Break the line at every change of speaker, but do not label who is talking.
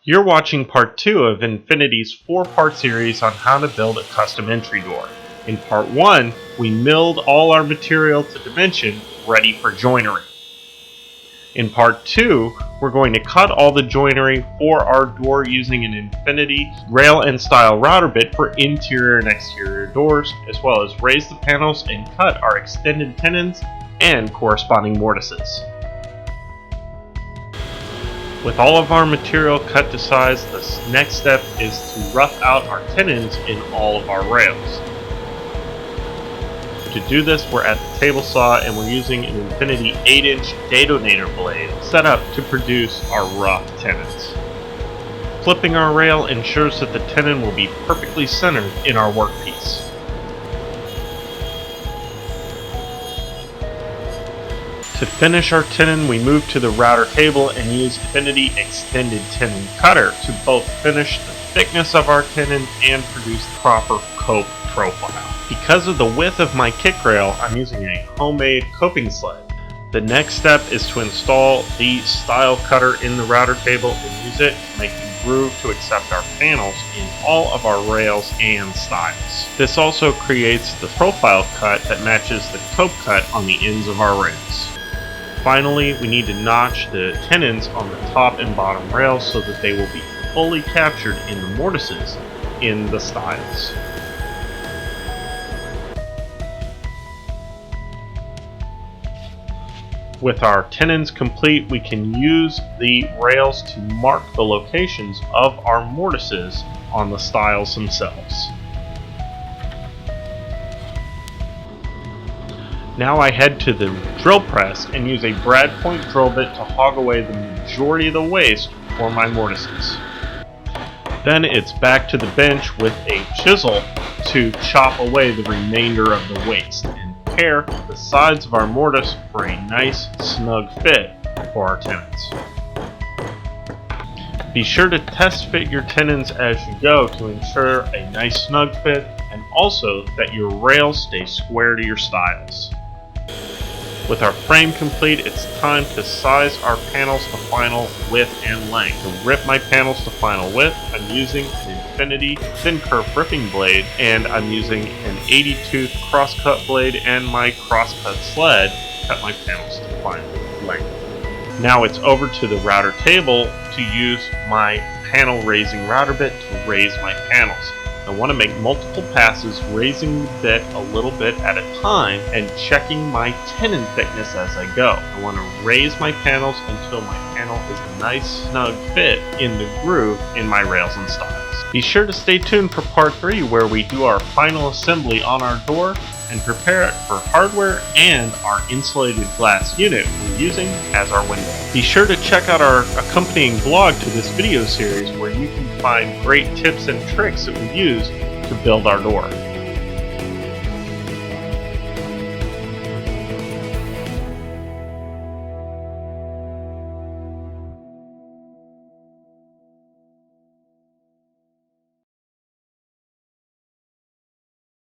You're watching part 2 of Infinity's 4-part series on how to build a custom entry door. In part 1, we milled all our material to dimension, ready for joinery. In part 2, we're going to cut all the joinery for our door using an Infinity rail and style router bit for interior and exterior doors, as well as raise the panels and cut our extended tenons and corresponding mortises. With all of our material cut to size, the next step is to rough out our tenons in all of our rails. To do this, we're at the table saw and we're using an Infinity 8-inch Dado blade set up to produce our rough tenons. Flipping our rail ensures that the tenon will be perfectly centered in our workpiece. To finish our tenon, we move to the router table and use Infinity Extended Tenon Cutter to both finish the thickness of our tenon and produce the proper cope profile. Because of the width of my kick rail, I'm using a homemade coping sled. The next step is to install the style cutter in the router table and use it to make the groove to accept our panels in all of our rails and styles. This also creates the profile cut that matches the cope cut on the ends of our rails. Finally, we need to notch the tenons on the top and bottom rails so that they will be fully captured in the mortises in the styles. With our tenons complete, we can use the rails to mark the locations of our mortises on the styles themselves. Now I head to the drill press and use a brad point drill bit to hog away the majority of the waste for my mortises. Then it's back to the bench with a chisel to chop away the remainder of the waste and prepare the sides of our mortise for a nice snug fit for our tenons. Be sure to test fit your tenons as you go to ensure a nice snug fit and also that your rails stay square to your styles. With our frame complete, it's time to size our panels to final width and length. To rip my panels to final width, I'm using an Infinity thin kerf ripping blade, and I'm using an 80-tooth crosscut blade and my crosscut sled to cut my panels to final length. Now it's over to the router table to use my panel raising router bit to raise my panels. I want to make multiple passes, raising the bit a little bit at a time and checking my tenon thickness as I go. I want to raise my panels until my panel is a nice snug fit in the groove in my rails and styles. Be sure to stay tuned for part 3 where we do our final assembly on our door and prepare it for hardware and our insulated glass unit we're using as our window. Be sure to check out our accompanying blog to this video series where you can find great tips and tricks that we use to build our door.